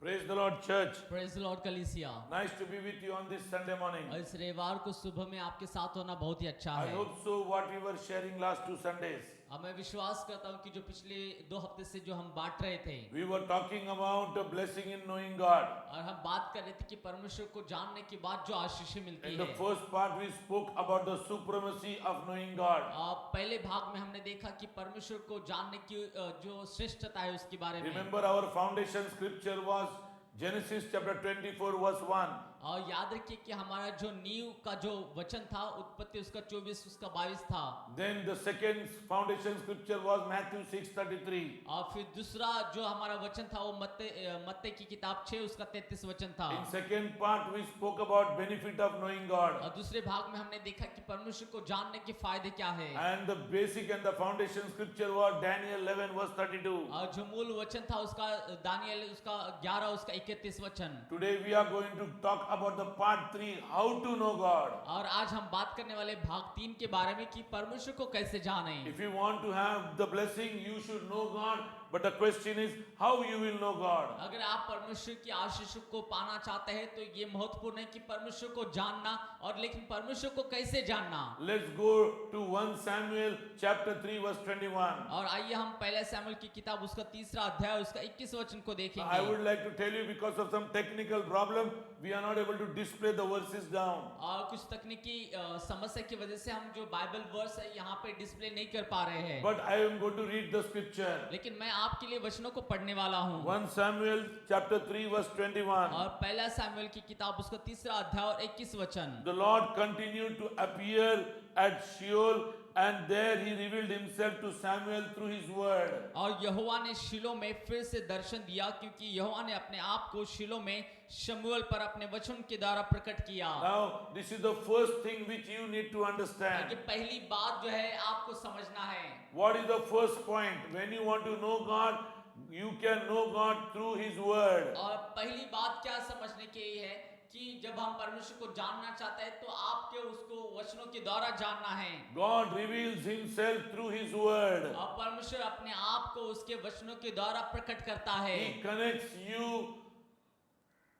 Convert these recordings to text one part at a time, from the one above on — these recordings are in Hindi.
Praise the Lord, church. Praise the Lord कलीसिया। Nice to be with you on this Sunday morning. और इस रविवार को सुबह में आपके साथ होना बहुत ही अच्छा I है। hope so. What we were sharing last 2 Sundays, अब मैं विश्वास करता हूँ कि जो पिछले 2 हफ्ते से जो हम बांट रहे थे we were talking about the blessing in knowing God. और हम बात कर रहे थे कि परमेश्वर को जानने के बाद जो आशीषें मिलती In the है। first part, we spoke about the supremacy of knowing God. पहले भाग में हमने देखा कि परमेश्वर को जानने की जो श्रेष्ठता है उसके बारे में। Remember, our foundation scripture was Genesis chapter 24, verse 1. और याद रखिए कि हमारा जो नींव का जो वचन था उत्पत्ति उसका 24 उसका 22 था। Then the second foundation scripture was Matthew 6:33. और फिर दूसरा जो हमारा वचन था वो मत्ते की किताब 6 उसका 33 वचन था। In second part, we spoke about benefit of knowing God. और दूसरे भाग में हमने देखा कि परमेश्वर को जानने के फायदे क्या है। And the basic and the foundation scripture was Daniel 11, verse 32. और जो मूल वचन था उसका दानियेल उसका 11 उसका 31 वचन। Today we are going to talk about the part 3, how to know God. और आज हम बात करने वाले भाग 3 के बारे में कि परमेश्वर को कैसे जाने। If you want to have the blessing, you should know God. But the question is, how you will know God? अगर आप परमेश्वर की आशीष को पाना चाहते हैं तो ये महत्वपूर्ण है कि परमेश्वर को जानना और लेकिन परमेश्वर को कैसे जानना। Let's go to 1 Samuel chapter 3, verse 21. और आइए हम पहले शमूएल की किताब उसका 3रा अध्याय उसका 21 वचन को I देखेंगे। would like to tell you, because of some technical problem, we are not able to display the verses down. और कुछ तकनीकी समस्या की वजह से हम जो बाइबल वर्स है यहाँ पे डिस्प्ले नहीं कर पा रहे हैं। But I am going to read the scripture. लेकिन मैं आपके लिए वचनों को पढ़ने वाला हूँ। 1 Samuel chapter 3, verse 21. और पहला शमूएल की किताब उसका 3रा अध्याय और 21 वचन। The Lord continued to appear at Sheol, and there he revealed himself to Samuel through his word. और यहोवा ने शिलो में फिर से दर्शन दिया क्योंकि यहोवा ने अपने आप को शिलो में शमूएल पर अपने वचन के द्वारा प्रकट किया। Now, this is the first thing which you need to ये understand. पहली बात जो है आपको समझना है। What is the first point? When you want to know God, you can know God through his word. और पहली बात क्या समझने की है कि जब हम परमेश्वर को जानना चाहते हैं तो आपके उसको वचनों के द्वारा जानना है। God reveals himself through his word. और परमेश्वर अपने आप को उसके वचनों के द्वारा प्रकट करता है। He connects you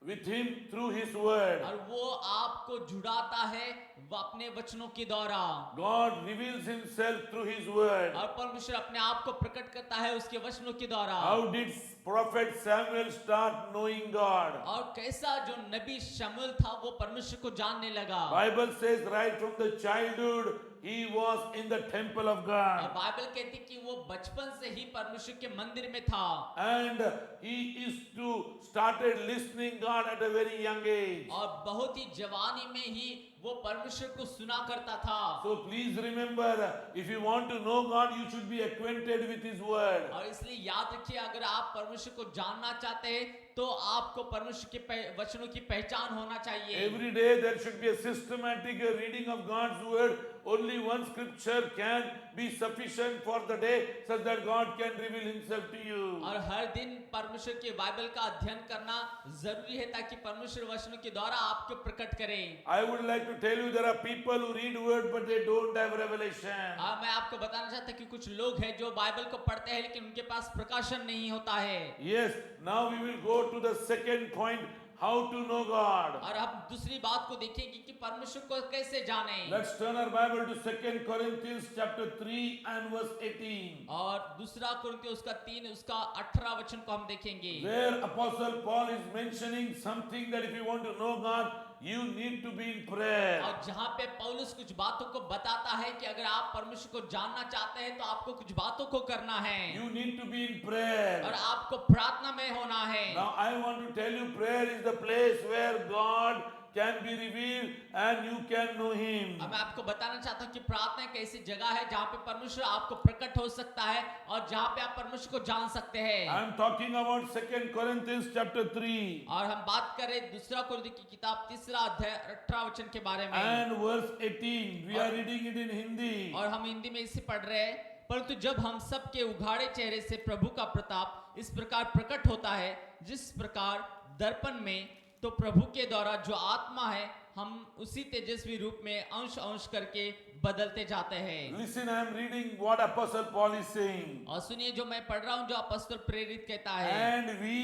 with him through his word. और वो आपको जुड़ाता है वो अपने वचनों के द्वारा। God reveals himself through his word. और परमेश्वर अपने आप को प्रकट करता है उसके वचनों के द्वारा। How did prophet Samuel start knowing God? और कैसा जो नबी शमूएल था वो परमेश्वर को जानने लगा। Bible says right from the childhood he was in the temple of और God, बाइबल कहती कि वो बचपन से ही परमेश्वर के मंदिर में था। and he is to started listening God at a very young age. और बहुत ही जवानी में ही वो परमेश्वर को सुना करता था। So please remember, if you want to know God, you should be acquainted with his word. और इसलिए याद रखिए अगर आप परमेश्वर को जानना चाहते हैं तो आपको परमेश्वर के वचनों की पहचान होना चाहिए। Every day there should be a systematic reading of God's word. Only one scripture can be sufficient for the day, such that God can reveal himself to you. और हर दिन परमेश्वर के बाइबल का अध्ययन करना जरूरी है ताकि परमेश्वर वचनों के द्वारा आपको प्रकट करे। I would like to tell you, there are people who read word but they don't have revelation. मैं आपको बताना चाहता हूं कि कुछ लोग हैं जो बाइबल को पढ़ते हैं लेकिन उनके पास प्रकाशन नहीं होता है। Yes, now we will go to the second point, how to know God. और हम दूसरी बात को देखेंगे कि परमेश्वर को कैसे जाने। Let's turn our Bible to 2 Corinthians chapter 3 and verse 18. और दूसरा कुरिन्थियों उसका 3 उसका 18 वचन को हम देखेंगे। Where Apostle Paul is mentioning something that if you want to know God, you need to be in prayer. और जहाँ पे पौलुस कुछ बातों को बताता है कि अगर आप परमेश्वर को जानना चाहते हैं तो आपको कुछ बातों को करना है। You need to be in prayer. और आपको प्रार्थना में होना है। Now I want to tell you, prayer is the place where God can be revealed and you can know him. अब मैं आपको बताना चाहता हूँ कि प्रार्थना एक ऐसी जगह है जहाँ पे परमेश्वर आपको प्रकट हो सकता है और जहाँ पे आप परमेश्वर को जान सकते हैं। I am talking about 2 Corinthians chapter 3 और हम बात करें दूसरा कुरिन्थियों की किताब 3रा अध्याय 18 वचन के बारे में। and verse 18. We are reading it in Hindi. और हम हिंदी में इसे पढ़ रहे हैं। परंतु जब हम सबके उघाड़े चेहरे से प्रभु का प्रताप इस प्रकार प्रकट होता है जिस प्रकार दर्पण में, तो प्रभु के द्वारा जो आत्मा है हम उसी तेजस्वी रूप में अंश अंश करके बदलते जाते हैं। Listen, I am reading what Apostle Paul is saying. और सुनिए जो मैं पढ़ रहा हूँ जो अपॉस्तल प्रेरित कहता है। And we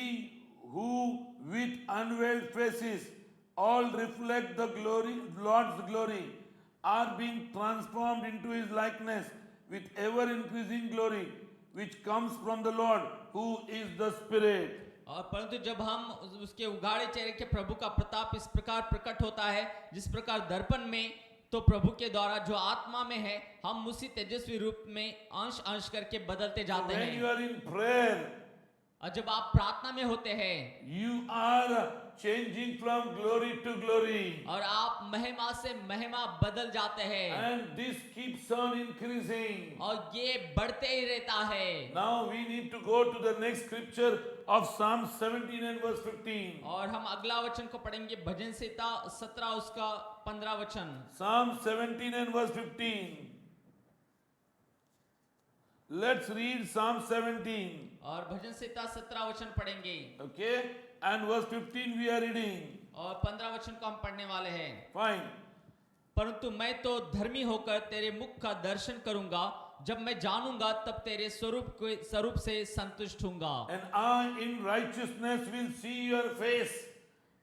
who unveiled faces, all reflect the glory, Lord's glory, are being transformed into his likeness with ever increasing glory, which comes from the Lord, who is the Spirit. और परंतु जब हम उसके उघाड़े चेहरे के प्रभु का प्रताप इस प्रकार प्रकट होता है जिस प्रकार दर्पण में, तो प्रभु के द्वारा जो आत्मा में है हम उसी तेजस्वी रूप में अंश अंश करके बदलते जाते When हैं। you are in prayer, और जब आप प्रार्थना में होते हैं you are changing from glory to glory. और आप महिमा से महिमा बदल जाते हैं And this keeps on increasing. और ये बढ़ते ही रहता है। Now we need to go to the next scripture of Psalm 17 and verse 15. और हम अगला वचन को पढ़ेंगे भजन संहिता 17 उसका 15 वचन। Psalm 17 and verse 15. Let's read Psalm 17. और भजन संहिता 17 वचन पढ़ेंगे Okay? And verse 15 we are reading. और 15 वचन को हम पढ़ने वाले हैं। Fine. परंतु मैं तो धर्मी होकर तेरे मुख का दर्शन करूंगा, जब मैं जानूंगा तब तेरे स्वरूप से संतुष्ट होऊंगा। And I in righteousness will see your face.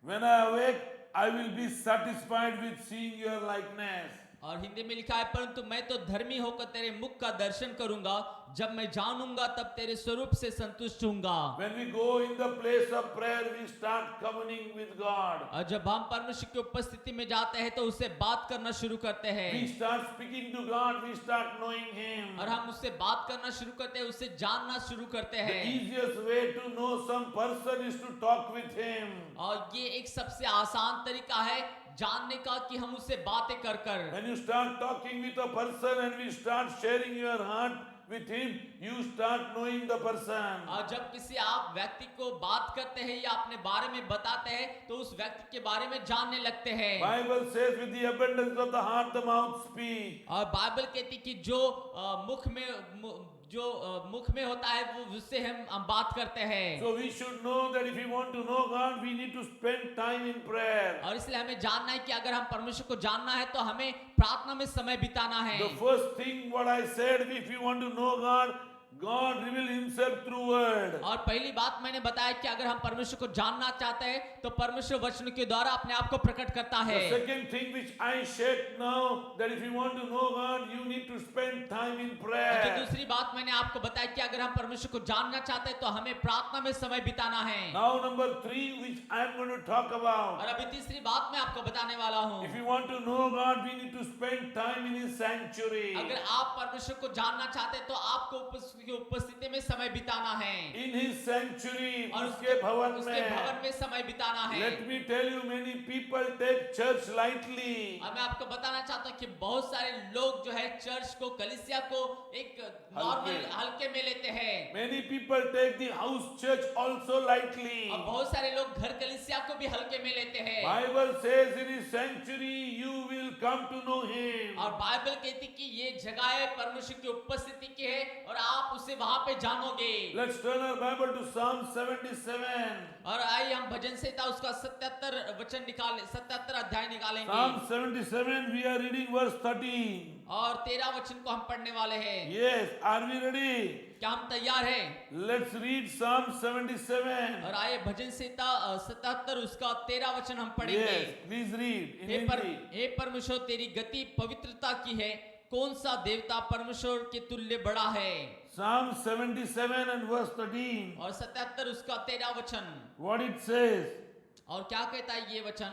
When I awake, I will be satisfied with seeing your likeness. और हिंदी में लिखा है, परंतु मैं तो धर्मी होकर तेरे मुख का दर्शन करूंगा, जब मैं जानूंगा तब तेरे स्वरूप से संतुष्ट होऊंगा। When we go in the place of prayer, we start communing with God. और जब हम परमेश्वर की उपस्थिति में जाते हैं तो उससे बात करना शुरू करते हैं We start speaking to God, we start knowing Him. और हम उससे बात करना शुरू करते हैं, उससे जानना शुरू करते The हैं। easiest way to know some person is to talk with him. और ये एक सबसे आसान तरीका है जानने का कि हम उससे बातें कर कर। When you start talking with a person and we start sharing your heart with him, you start knowing the person. और जब किसी आप व्यक्ति को बात करते हैं या अपने बारे में बताते हैं तो उस व्यक्ति के बारे में जानने लगते हैं। Bible says with the abundance of the heart the mouth speaks. और बाइबल कहती कि जो मुख में होता है वो उससे हम बात करते हैं। So we should know that if we want to know God, we need to spend time in prayer. और इसलिए हमें जानना है कि अगर हम परमेश्वर को जानना है तो हमें प्रार्थना में समय बिताना है। The first thing what I said, if you want to know God, God revealed himself through word. और पहली बात मैंने बताया कि अगर हम परमेश्वर को जानना चाहते हैं तो परमेश्वर वचन के द्वारा अपने आप को प्रकट करता है। The second thing which I shared now, that if you want to know God, you need to spend time in जो prayer. दूसरी बात मैंने आपको बताया कि अगर हम परमेश्वर को जानना चाहते हैं तो हमें प्रार्थना में समय बिताना है। Now number 3 which I am going to talk about. और अभी तीसरी बात मैं आपको बताने वाला हूँ। If you want to know God, we need to spend time in his sanctuary. अगर आप परमेश्वर को जानना चाहते हैं तो आपको उसकी उपस्थिति में समय बिताना है। In his sanctuary, और उसके भवन उसके भवन में. में समय बिताना है। Let me tell you, many people take church lightly. और मैं आपको बताना चाहता हूँ कि बहुत सारे लोग जो है चर्च को, कलीसिया को एक नॉर्मल हल्के में लेते हैं। Many people take the house church also lightly. और बहुत सारे लोग घर कलीसिया को भी हल्के में लेते हैं। Bible says in his sanctuary you will come to know him. और बाइबल कहती कि ये जगह है परमेश्वर की उपस्थिति की है और आप उसे वहां पे जानोगे। Let's turn our Bible to Psalm 77. और आइए हम भजन संहिता उसका 77 वचन निकाले, 77 अध्याय निकालेंगे। Psalm 77 we are reading verse 13. और 13 वचन को हम पढ़ने वाले हैं। Yes, are we ready? क्या हम तैयार हैं? Let's read Psalm 77. और आइए भजन संहिता 77 उसका 13 वचन हम पढ़ेंगे। Yes, please read in Hindi. हे परमेश्वर तेरी गति पवित्रता की है, कौन सा देवता परमेश्वर के तुल्य बड़ा है। Psalm 77 and verse 13. और 77 उसका 13 वचन। What it says? और क्या कहता है ये वचन?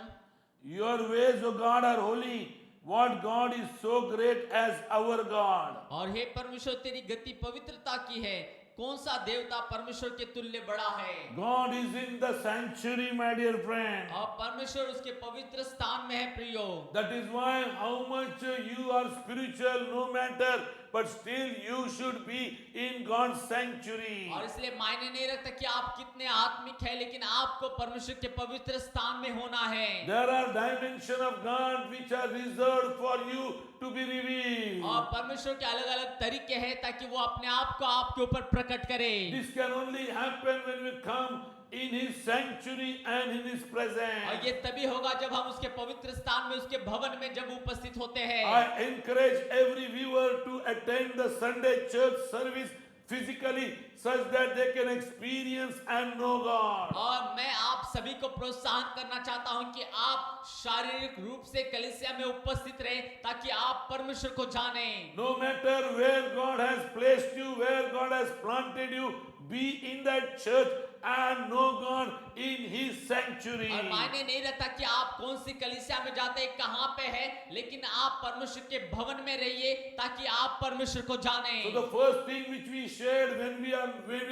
Your ways, O God, are holy. What God is so great as our God? और हे परमेश्वर तेरी गति पवित्रता की है, कौन सा देवता परमेश्वर के तुल्य बड़ा है। God is in the sanctuary, my dear friend. और परमेश्वर उसके पवित्र स्थान में है प्रियो। That is why how much you are spiritual, no matter, but still you should be in God's sanctuary. और इसलिए मायने नहीं रखता कि आप कितने आत्मिक हैं, लेकिन आपको परमेश्वर के पवित्र स्थान में होना है। There are dimensions of God which are reserved for you to be revealed. और परमेश्वर के अलग अलग तरीके हैं ताकि वो अपने आप को आपके ऊपर प्रकट करे। This can only happen when we come in his sanctuary and in his presence. और ये तभी होगा जब हम उसके पवित्र स्थान में, उसके भवन में जब उपस्थित होते हैं। I encourage every viewer to attend the Sunday church service physically such that they can experience and know God. और मैं आप सभी को प्रोत्साहन करना चाहता हूं कि आप शारीरिक रूप से कलीसिया में उपस्थित रहें ताकि आप परमेश्वर को जानें। No matter where God has placed you, where God has planted you, be in that church and know God in His sanctuary. और मायने नहीं रहता कि आप कौन सी कलीसिया में जाते हैं, कहां पे है, लेकिन आप परमेश्वर के भवन में रहिए ताकि आप परमेश्वर को जानें। So the first thing which we shared when we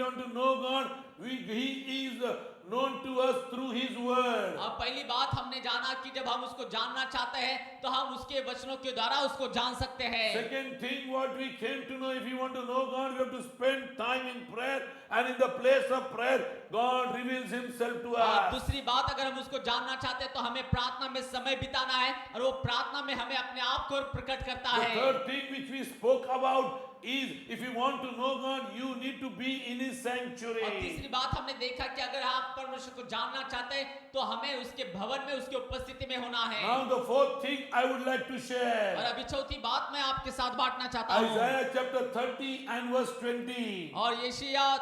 want to know God, He is known to us through His word. अब पहली बात हमने जाना कि जब हम उसको जानना चाहते हैं तो हम उसके वचनों के द्वारा उसको जान सकते हैं। Second thing what we came to know, if we want to know God, we have to spend time in prayer, and in the place of prayer God reveals Himself to और us. दूसरी बात, अगर हम उसको जानना चाहते हैं तो हमें प्रार्थना में समय बिताना है और वो प्रार्थना में हमें अपने आप को प्रकट करता The है। third thing which we spoke about is, if you want to know God, you need to be in His और sanctuary. तीसरी बात हमने देखा कि अगर आप परमेश्वर को जानना चाहते हैं तो हमें उसके भवन में उसकी उपस्थिति में होना है। Now the fourth thing I would like to और share, अभी चौथी बात मैं आपके साथ बांटना चाहता हूँ। Isaiah chapter 30 and verse 20. और यशायाह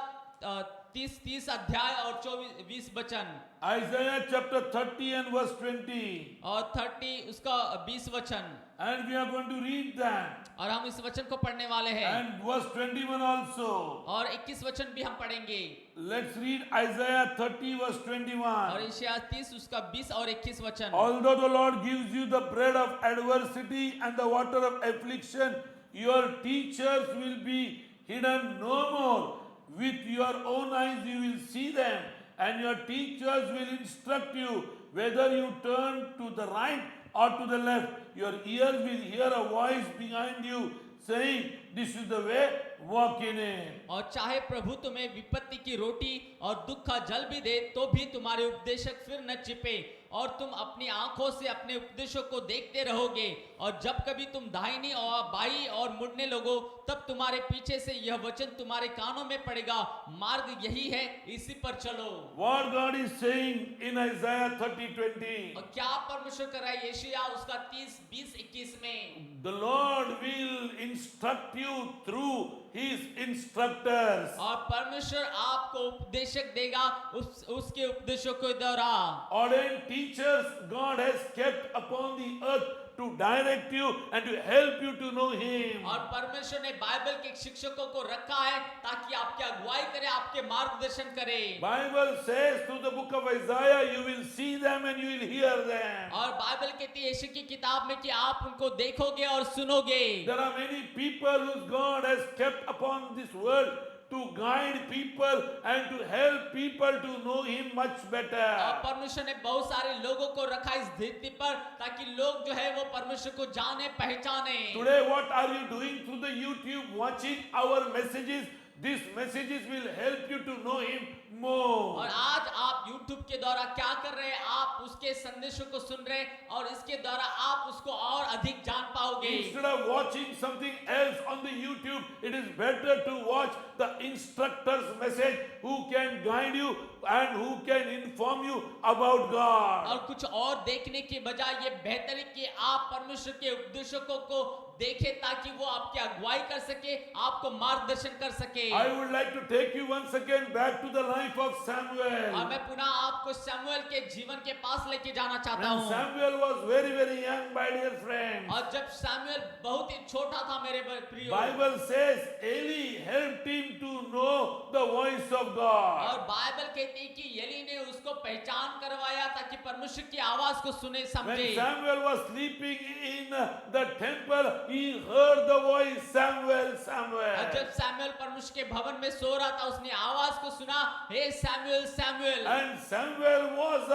30 अध्याय और 20 वचन। Isaiah chapter 30 and verse 20. और 30 उसका 20 वचन। And we are going to read that. और हम इस वचन को पढ़ने वाले हैं। And verse 21 also. और 21 वचन भी हम पढ़ेंगे। Let's read Isaiah 30 verse और 21. यशायाह 30 उसका 20 और 21 वचन। Although the Lord gives you the bread of adversity and the water of affliction, your teachers will be hidden no more. With your own eyes you will see them, and your teachers will instruct you whether you turn to the right or to the left. Your ears will hear a voice behind you saying, "This is the way, walk in it." और चाहे प्रभु तुम्हें विपत्ति की रोटी और दुख का जल भी दे तो भी तुम्हारे उपदेशक फिर न चिपे और तुम अपनी आंखों से अपने उपदेशों को देखते रहोगे। और जब कभी तुम दाहिनी और बाई और मुड़ने लगो तब तुम्हारे पीछे से यह वचन तुम्हारे कानों में पड़ेगा, मार्ग यही है, इसी पर चलो। What God is saying in Isaiah 30:20. और क्या परमेश्वर कर रहा है यशायाह उसका 30 20 21 में? The Lord will instruct you through His instructors. और परमेश्वर आपको उपदेशक देगा उसके उपदेशों के द्वारा। Ordained teachers God has kept upon the earth to direct you and to help you to know Him. और परमेश्वर ने बाइबल के शिक्षकों को रखा है ताकि आपकी अगुवाई करे, आपके मार्गदर्शन करे। Bible says through the book of Isaiah, you will see them and you will hear them. और बाइबल कहती है यशायाह की किताब में कि आप उनको देखोगे और सुनोगे। There are many people whose God has kept upon this world to guide people and to help people to know Him much better. और परमेश्वर ने बहुत सारे लोगों को रखा इस धरती पर ताकि लोग जो है वो परमेश्वर को जाने पहचाने। Today what are you doing through the YouTube, watching our messages? These messages will help you to know Him more. और आज आप YouTube के द्वारा क्या कर रहे हैं? आप उसके संदेशों को सुन रहे हैं और इसके द्वारा आप उसको और अधिक जान पाओगे। Instead of watching something else on the YouTube, it is better to watch the instructor's message who can guide you and who can inform you about God. और कुछ और देखने के बजाय ये बेहतर है कि आप परमेश्वर के उपदेशकों को देखें ताकि वो आपकी अगुवाई कर सके, आपको मार्गदर्शन कर सके। I would like to take you once again back to the life of और Samuel. मैं पुनः आपको शमूएल के जीवन के पास लेके जाना चाहता When हूँ। Samuel was very, very young, my dear friends, और जब शमूएल बहुत ही छोटा था मेरे प्रियो, Bible says Eli helped him to know the voice of God. और बाइबल कहती है कि एली ने उसको पहचान करवाया ताकि परमेश्वर की आवाज को सुने समझे। When Samuel was sleeping in the temple, he heard the voice, "Samuel, Samuel." और जब सैमुअल परमेश्वर के भवन में सो रहा था उसने आवाज को सुना, हे Samuel Samuel. And Samuel was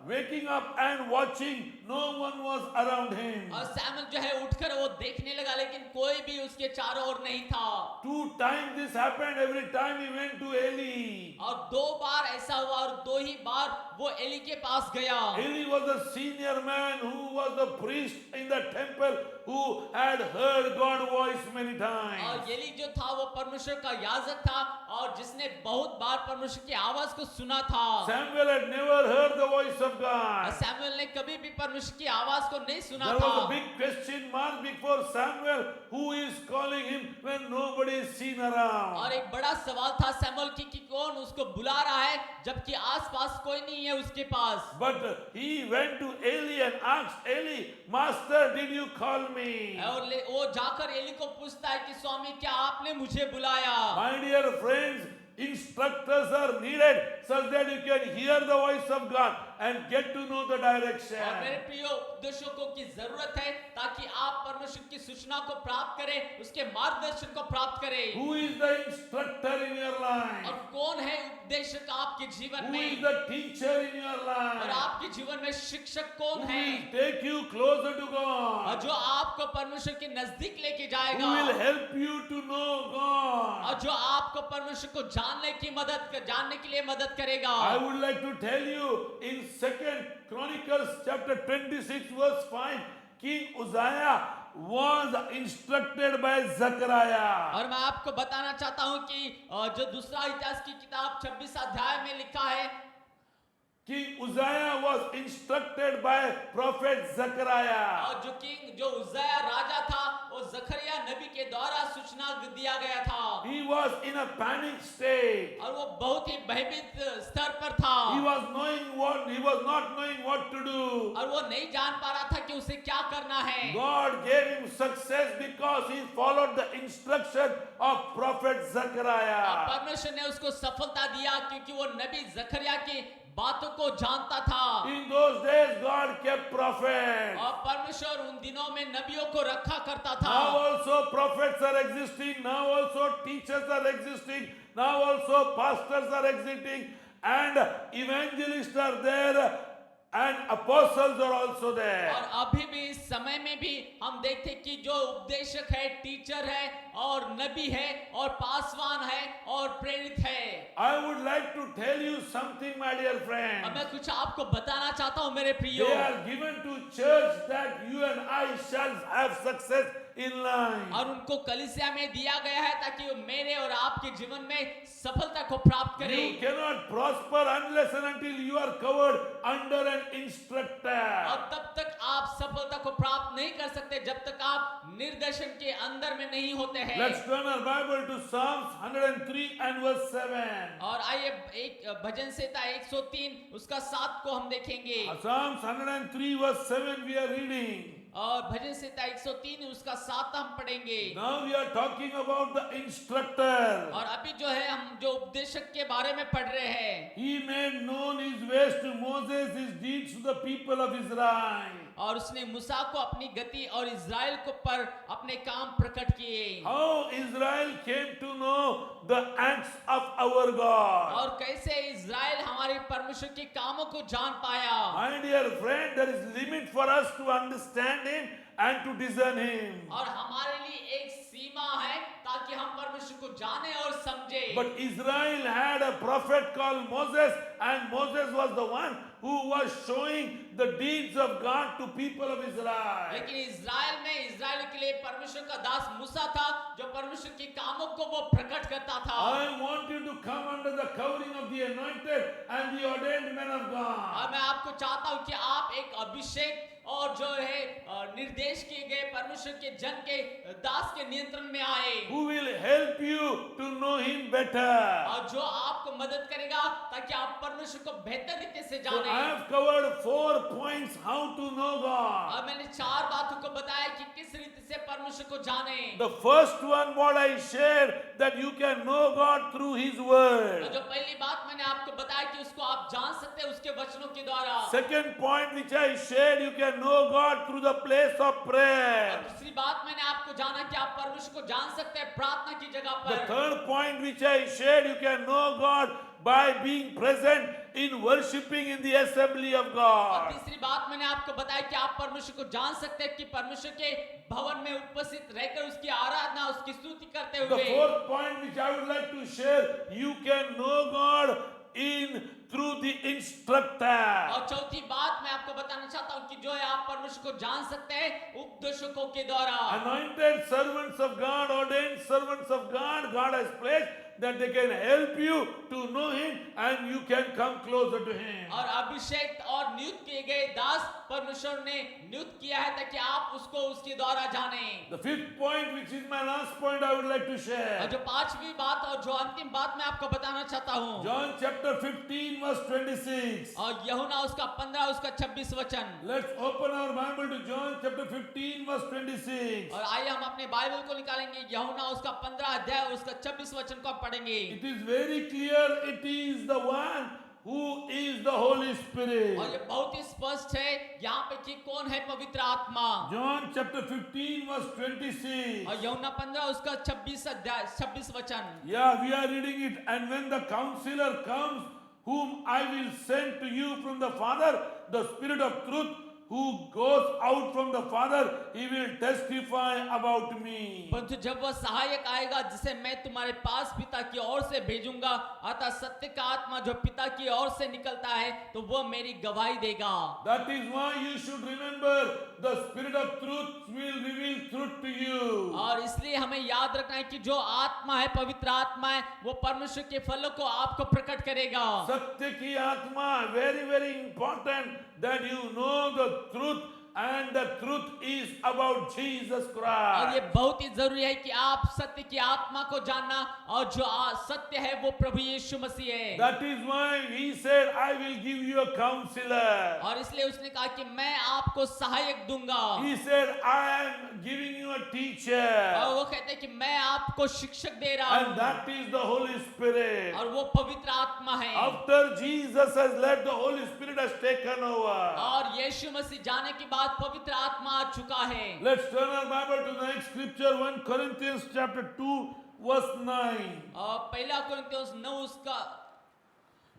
waking up and watching. No one was around him. और सैमुअल जो है उठकर वो देखने लगा लेकिन कोई भी उसके चारों ओर नहीं था। 2 times this happened. Every time he went to Eli. और 2 बार ऐसा हुआ और 2 ही बार वो एली के पास गया। Eli was a senior man who was the priest in the temple who had heard God's voice many times. और एली जो था वो परमेश्वर का याजक था और जिसने बहुत बार परमेश्वर की आवाज को सुना था। Samuel had never heard the voice voice of God. Samuel ने कभी भी परमेश्वर की आवाज को नहीं सुना There was a था। big question mark before Samuel, who is calling him when nobody is seen around. और एक बड़ा सवाल था सैमुअल की कि कौन उसको बुला रहा है जबकि आसपास कोई नहीं है उसके पास। But he went to Eli and asked Eli, Master, did you call me? और वो जाकर एली को पूछता है कि स्वामी क्या आपने मुझे बुलाया? My dear friends, instructors are needed such that you can hear the voice of God and get to know the direction. और मेरे प्रिय उपदेशकों की जरूरत है ताकि आप परमेश्वर की सूचना को प्राप्त करें, उसके मार्गदर्शन को प्राप्त करें। Who is the instructor in your life? और कौन है उपदेशक आपके जीवन Who में? is the teacher in your और life? आपके जीवन में शिक्षक कौन Who है? will take you closer to और God? जो आपको परमेश्वर के नजदीक लेके Who जाएगा will help you to know God? और जो आपको परमेश्वर को जानने के लिए मदद करेगा। I would like to tell you in 2nd Chronicles chapter 26 verse 5, King Uzziah was instructed by Zechariah. और मैं आपको बताना चाहता हूं कि जो दूसरा इतिहास की किताब 26 अध्याय में लिखा है, King Uzziah was instructed by prophet Zechariah. और जो उज्जिया राजा था वो जकरिया नबी के द्वारा सूचना दिया गया था। He was in a panic state. और वो बहुत ही भयभीत स्तर पर था। He was not knowing what to do. और वो नहीं जान पा रहा था कि उसे क्या करना है। God gave him success because he followed the instruction of prophet और Zechariah. परमेश्वर ने उसको सफलता दिया क्योंकि वो नबी जकरिया की बातों को जानता था। In those days, God kept prophets. और परमेश्वर उन दिनों में नबियों को रखा करता था। Now also prophets are existing. Now also teachers are existing. Now also pastors are existing. And evangelists are there. And apostles are also there. और अभी भी इस समय में भी हम देखते हैं कि जो उपदेशक है, टीचर है और नबी है और पासवान है और प्रेरित है। I would like to tell you something, my dear अब friend. मैं कुछ आपको बताना चाहता हूं मेरे प्रियो। They are given to church that you and I shall have success in life. और उनको कलीसिया में दिया गया है ताकि वो मेरे और आपके जीवन में सफलता को प्राप्त You करें। cannot prosper unless and until you are covered under an instructor. और तब तक आप सफलता को प्राप्त नहीं कर सकते जब तक आप निर्देशन के अंदर में नहीं होते हैं। Let's turn our Bible to Psalms 103 and verse 7. और आइए एक भजन संहिता 103 उसका 7 को हम देखेंगे। Psalms 103 verse 7 we are reading. और भजन संहिता 103 उसका 7 हम पढ़ेंगे। Now we are talking about the instructor. और अभी जो है हम जो उपदेशक के बारे में पढ़ रहे हैं। He made known his ways to Moses, his deeds to the people of Israel. और उसने मूसा को अपनी गति और इज़राइल को पर अपने काम प्रकट किए। How Israel came to know the acts of our God. और कैसे इज़राइल हमारे परमेश्वर के कामों को जान पाया। My dear friend, there is limit for us to understand him and to discern him. और हमारे लिए एक सीमा है ताकि हम परमेश्वर को जाने और समझे। But Israel had a prophet called Moses, and Moses was the one who was showing the deeds of God to people of Israel. लेकिन इज़राइल में इज़राइल के लिए परमेश्वर का दास मूसा था जो परमेश्वर के कामों को वो प्रकट करता था। I want you to come under the covering of the anointed and the ordained men of और God. मैं आपको चाहता हूं कि आप एक अभिषेक और जो है निर्देश किए गए परमेश्वर के जन के दास के नियंत्रण में आए। Who will help you to know him better. और जो आपको मदद करेगा ताकि आप परमेश्वर को बेहतर रीति से So I जाने। have covered 4 points how to know God. और मैंने 4 बातों को बताया कि किस रीति से परमेश्वर को जाने। The first one, what I shared, that you can know God through His Word. और जो पहली बात मैंने आपको बताया कि उसको आप जान सकते हैं उसके वचनों के द्वारा। Second point which I shared, you can know God through the place of और prayer. दूसरी बात मैंने आपको जाना कि आप परमेश्वर को जान सकते हैं प्रार्थना की जगह The पर। third point which I shared, you can know God by being present in worshiping in the assembly of और God. तीसरी बात मैंने आपको बताया कि आप परमेश्वर को जान सकते हैं कि परमेश्वर के भवन में उपस्थित रहकर उसकी आराधना उसकी स्तुति करते The हुए। fourth point which I would like to share, you can know God through the instructor. और चौथी बात मैं आपको बताना चाहता हूं कि जो है आप परमेश्वर को जान सकते हैं उपदेशकों के द्वारा। Anointed servants of God, ordained servants of God, God has placed that they can help you to know Him and you can come closer to Him. और अभिषेक और नियुक्त किए गए दास परमेश्वर ने नियुक्त किया है ताकि आप उसको उसके द्वारा जाने। The fifth point, which is my last point, I would like to और share. जो पांचवी बात और जो अंतिम बात मैं आपको बताना चाहता हूँ, John chapter 15, verse 26. और यूहन्ना उसका 15 उसका 26 वचन। Let's open our Bible to John chapter 15, verse 26. और आइए हम अपने बाइबल को निकालेंगे, यूहन्ना उसका 15 अध्याय उसका 26 वचन को आप पढ़ेंगे। It is very clear, it is the one who is the Holy Spirit. और ये बहुत ही स्पष्ट है यहाँ पे कि कौन है पवित्र आत्मा। John chapter 15, verse 26. और यूहन्ना 15 उसका 26 अध्याय 26 वचन। Yeah, we are reading it. And when the counselor comes, whom I will send to you from the Father, the Spirit of truth, who goes out from the Father, he will testify about me. परंतु जब वह सहायक आएगा जिसे मैं तुम्हारे पास पिता की ओर से भेजूंगा, अतः सत्य का आत्मा जो पिता की ओर से निकलता है, तो वह मेरी गवाही देगा। That is why you should remember the Spirit of truth will reveal truth to you. और इसलिए हमें याद रखना है कि जो आत्मा है, पवित्र आत्मा है, वो परमेश्वर के फलों को आपको प्रकट करेगा। सत्य की आत्मा, very very important that you know the truth, and the truth is about Jesus और ये Christ. बहुत ही जरूरी है कि आप सत्य की आत्मा को जानना, और जो सत्य है वो प्रभु यीशु मसीह है। That is why he said, I will give you a counselor. और इसलिए उसने कहा कि मैं आपको सहायक दूंगा। He said, I am giving you a teacher. और वो कहते हैं कि मैं आपको शिक्षक दे रहा And हूँ, that is the Holy Spirit. और वो पवित्र आत्मा है। After Jesus has left, the Holy Spirit has taken over. और यीशु मसीह जाने के बाद पवित्र आत्मा आ चुका है। Let's turn our Bible to the next scripture, 1 Corinthians chapter 2, verse 9. और पहला कुरिन्थियों 9 उसका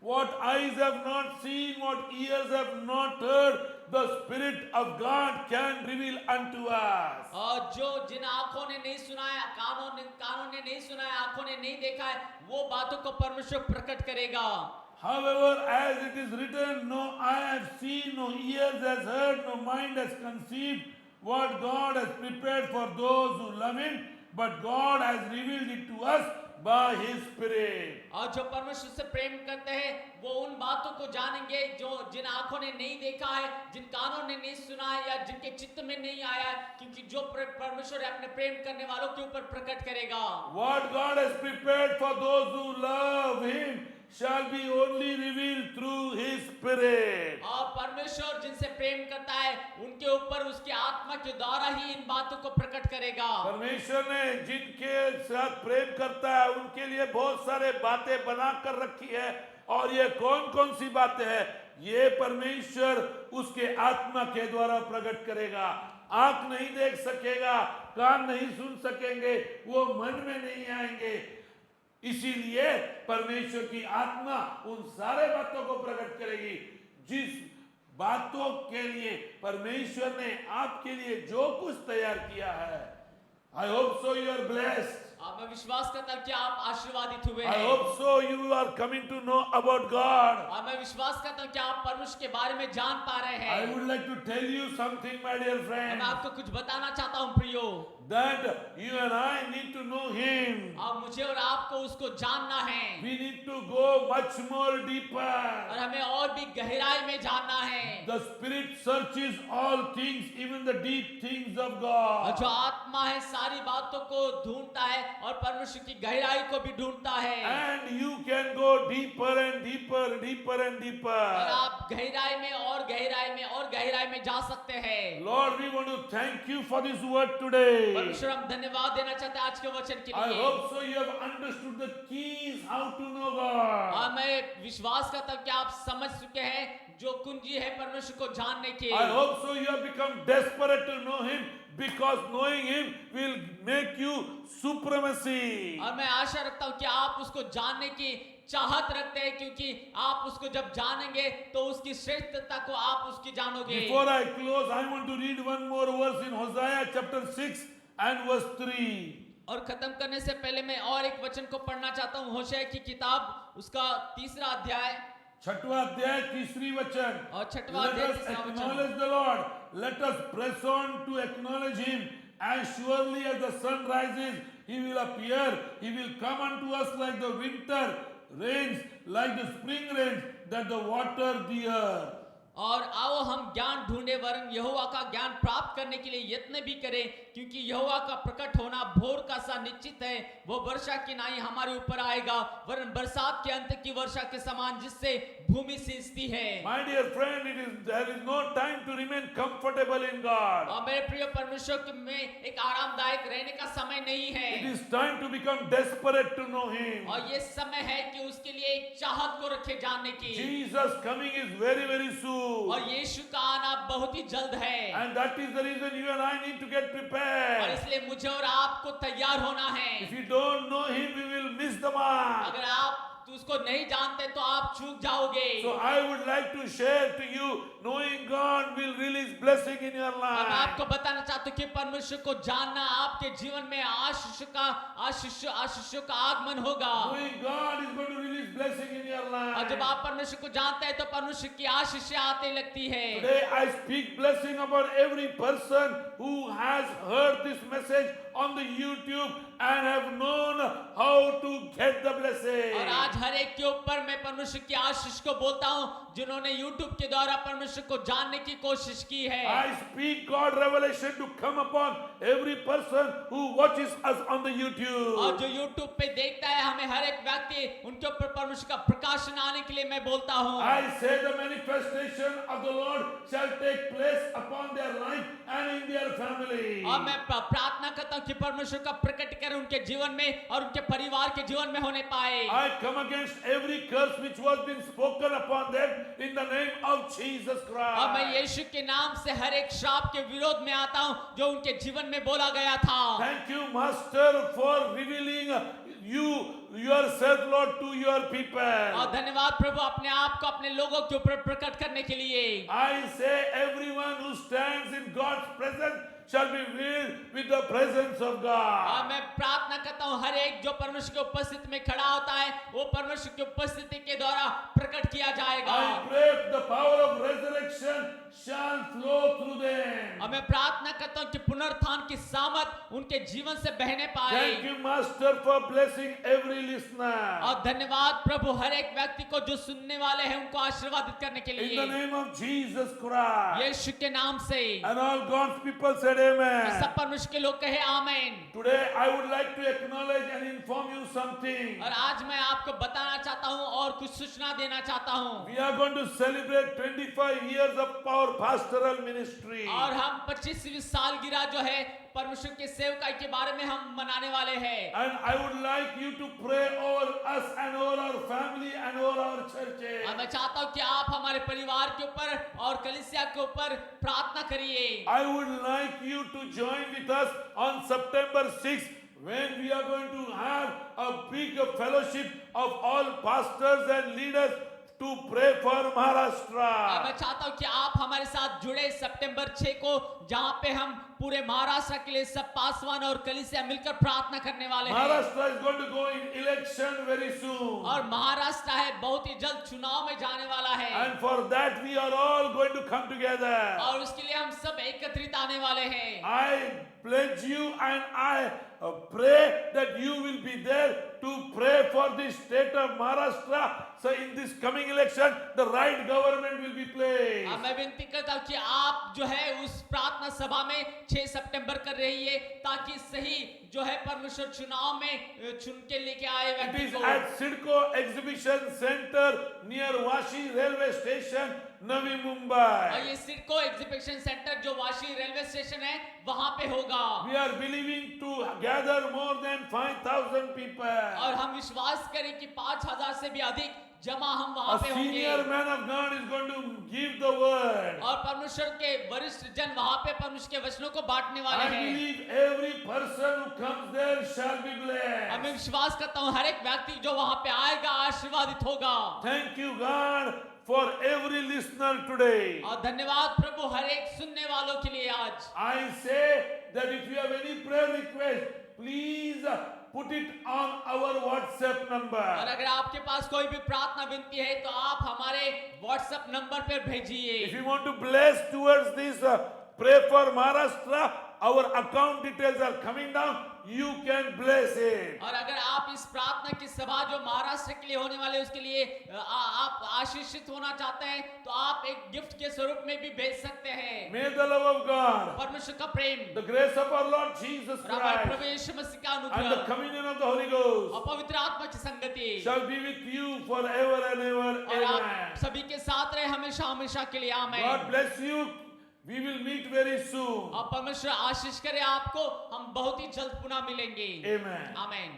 What eyes have not seen, what ears have not heard, the Spirit of God can reveal unto us. और जो जिन आंखों ने नहीं सुना है, कानों ने नहीं सुना है, आंखों ने नहीं देखा है, वो बातों को परमेश्वर प्रकट करेगा। However, as it is written, no eye has seen, no ears has heard, no mind has conceived what God has prepared for those who love Him, but God has revealed it to us by His Spirit. और जो परमेश्वर से प्रेम करते हैं वो उन बातों को जानेंगे जो जिन आंखों ने नहीं देखा है, जिन कानों ने नहीं सुना है, या जिनके चित्त में नहीं आया है, क्योंकि जो परमेश्वर अपने प्रेम करने वालों के ऊपर प्रकट करेगा। What God has prepared for those who love Him shall be only revealed through His Spirit. और परमेश्वर जिनसे प्रेम करता है उनके ऊपर उसकी आत्मा के द्वारा ही इन बातों को प्रकट करेगा। परमेश्वर ने जिनके साथ प्रेम करता है उनके लिए बहुत सारे बातें बना कर रखी है, और ये कौन कौन सी बातें हैं, ये परमेश्वर उसके आत्मा के द्वारा प्रकट करेगा। आंख नहीं देख सकेगा, कान नहीं सुन सकेंगे, वो मन में नहीं आएंगे, इसीलिए परमेश्वर की आत्मा उन सारे बातों को प्रकट करेगी। जिस बातों के लिए परमेश्वर ने आपके लिए जो कुछ तैयार किया है, I hope so you are blessed. मैं विश्वास करता हूं कि आप आशीर्वादित हुए I हैं। hope so you are coming to know about God. और मैं विश्वास करता हूं कि आप परमेश्वर के बारे में जान पा रहे हैं। I would like to tell you something, my dear मैं friend, आपको कुछ बताना चाहता हूं प्रियो। that you and I need to know Him. अब मुझे और आपको उसको जानना है, We need to go much more deeper. और हमें और भी गहराई में जानना है। The Spirit searches all things, even the deep things of और God. जो आत्मा है सारी बातों को ढूंढता है और परमेश्वर की गहराई को भी ढूंढता है। And you can go deeper and deeper, deeper and और deeper. आप गहराई में और गहराई में और गहराई में जा सकते हैं। Lord, we want to thank you for this word today. परमेश्वर हम धन्यवाद देना चाहते हैं आज के वचन के I लिए। hope so you have understood the keys how to know God. और मैं विश्वास करता हूं कि आप समझ चुके हैं जो कुंजी है परमेश्वर को जानने की। I hope so you have become desperate to know Him, because knowing Him will make you supremacy. और मैं आशा रखता हूं कि आप उसको जानने की चाहत रखते हैं, क्योंकि आप उसको जब जानेंगे तो उसकी श्रेष्ठता को आप उसकी जानोगे। Before I close, I want to read one more verse in Hosea chapter 6 and verse 3. और खत्म करने से पहले मैं और एक वचन को पढ़ना चाहता हूं, होशे की किताब उसका 3रा अध्याय छठवां अध्याय तीसरी वचन. और 6वां Let अध्याय us 3रा वचन। acknowledge the Lord. Let us press on to acknowledge Him. As surely as the sun rises, He will appear. He will come unto us like the winter rains, like the spring rains that the water the earth. और आओ हम ज्ञान ढूंढे वरन यहोवा का ज्ञान प्राप्त करने के लिए यत्न भी करें, क्योंकि यहोवा का प्रकट होना भोर का सा निश्चित है। वो वर्षा की नाई हमारे ऊपर आएगा, वरन बरसात के अंत की वर्षा के समान, जिससे भूमि सींचती है। My dear friend, there is no time to remain comfortable in God. और मेरे प्रिय परमेश्वर में एक आरामदायक रहने का समय नहीं है। It is time to become desperate to know Him. और ये समय है कि उसके लिए एक चाहत को रखे जानने की। Jesus coming is very, very soon. और यीशु का आना बहुत ही जल्द है। And that is the reason you and I need to get और prepared. इसलिए मुझे और आपको तैयार होना है। If you don't know Him, we will miss the mark. अगर आप उसको नहीं जानते तो आप चूक जाओगे। So I would like to share to you, knowing God will release blessing in your और मैं life. आपको बताना चाहता हूँ कि परमेश्वर को जानना आपके जीवन में आशीषों का आगमन होगा। Knowing God is going to release blessing in your और जब life. आप परमेश्वर को जानते हैं तो परमेश्वर की आशीषें आते लगती है। Today I speak blessing about every person who has heard this message on the YouTube and have known how to get the blessing. और आज हर एक के ऊपर मैं परमेश्वर की आशीष को बोलता हूँ जिन्होंने YouTube के द्वारा परमेश्वर को जानने की कोशिश की है। I speak God revelation to come upon every person who watches us on the और YouTube. जो YouTube पे देखता है हमें हर एक व्यक्ति उनके ऊपर परमेश्वर का प्रकाशन आने के लिए मैं बोलता हूँ। I say the manifestation of the Lord shall take place upon their life and in their family. और मैं प्रार्थना करता हूँ कि परमेश्वर का प्रकटीकरण उनके जीवन में और उनके परिवार के जीवन में होने पाए। I come against every curse which was been spoken upon them in the name of Jesus और मैं Christ. यीशु के नाम से हर एक श्राप के विरोध में आता हूँ जो उनके जीवन में बोला गया था। Thank you, Master, for revealing yourself, Lord, to your people. और धन्यवाद प्रभु अपने आप को अपने लोगों के ऊपर प्रकट करने के लिए। I say everyone who stands in God's presence shall be filled with the presence of और God. मैं प्रार्थना करता हूँ हर एक जो परमेश्वर के उपस्थिति में खड़ा होता है वो परमेश्वर की उपस्थिति के द्वारा प्रकट किया जाएगा। I pray the power of resurrection shall flow through them. और मैं प्रार्थना करता हूँ कि पुनरुत्थान की सामर्थ उनके जीवन से बहने पाए। Thank you, Master, for blessing every listener. और धन्यवाद प्रभु हर एक व्यक्ति को जो सुनने वाले हैं उनको आशीर्वादित करने के In the लिए name of Jesus Christ. यीशु के नाम से। And all God's people said और amen. सब परमेश्वर के लोग कहे आमीन। Today I would like to acknowledge and inform you something. और आज मैं आपको बताना चाहता हूँ और कुछ सूचना देना चाहता हूँ। We are going to celebrate 25 years of our pastoral ministry. और हम 25वीं सालगिरह जो है परमेश्वर के सेवकाई के बारे में हम मनाने वाले हैं। And I would like you to pray over us and over our family and over our churches. और मैं चाहता हूँ कि आप हमारे परिवार के ऊपर और कलीसिया के ऊपर प्रार्थना करिए। I would like you to join with us on September 6th when we are going to have a big fellowship of all pastors and leaders to pray for और Maharashtra. मैं चाहता हूँ कि आप हमारे साथ जुड़े सितंबर 6 को जहाँ पे हम पूरे महाराष्ट्र के लिए सब पासवान और कलीसिया मिलकर प्रार्थना करने वाले हैं। Maharashtra is going to go in election very soon. और महाराष्ट्र है बहुत ही जल्द चुनाव में जाने वाला है। And for that we are all going to come together. और उसके लिए हम सब एकत्रित आने वाले हैं। I pledge you and I pray that you will be there to pray for the state of Maharashtra. So in this coming election, the right government will be placed. मैं विनती करता हूँ कि आप जो है उस प्रार्थना सभा में 6 सितंबर कर रही है ताकि सही जो है परमेश्वर चुनाव में चुन के लेके आए It व्यक्ति is को। at Sidco Exhibition Center near Vashi Railway Station, Navi और Mumbai. ये सिडको एग्जीबिशन सेंटर जो वाशी रेलवे स्टेशन है वहां पे होगा। We are believing to gather more than 5,000 people. और हम विश्वास करें कि 5,000 से भी अधिक जमा हम वहां A पे होंगे। senior man of God is going to give the word. और परमेश्वर के वरिष्ठ जन वहां पे परमेश्वर के वचनों को बांटने वाले I हैं। believe every person who comes there shall be और blessed. मैं विश्वास करता हूँ हर एक व्यक्ति जो वहां पे आएगा आशीर्वादित होगा। Thank you, God, for every listener today. और धन्यवाद प्रभु हर एक सुनने वालों के लिए आज। I say that if you have any prayer request, please put it on our WhatsApp और number. अगर आपके पास कोई भी प्रार्थना विनती है तो आप हमारे व्हाट्सएप नंबर पर भेजिए। If you want to bless towards this, pray for Maharashtra, our account details are coming down. you can bless it. और अगर आप इस प्रार्थना की सभा जो महाराष्ट्र के लिए होने वाले उसके लिए आप आशीषित होना चाहते हैं तो आप एक गिफ्ट के स्वरूप में भी भेज सकते हैं। May the love of God, परमेश्वर का प्रेम the grace of our Lord Jesus और हमारे Christ, प्रभु यीशु मसीह का and the अनुग्रह communion of the Holy Ghost और पवित्र आत्मा की संगति shall be with you forever and ever. और आप Amen. सभी के साथ रहे हमेशा हमेशा के लिए। आमीन। God bless you. We will meet very soon. और परमेश्वर आशीष करे आपको। हम बहुत ही जल्द पुनः मिलेंगे। Amen. आमीन।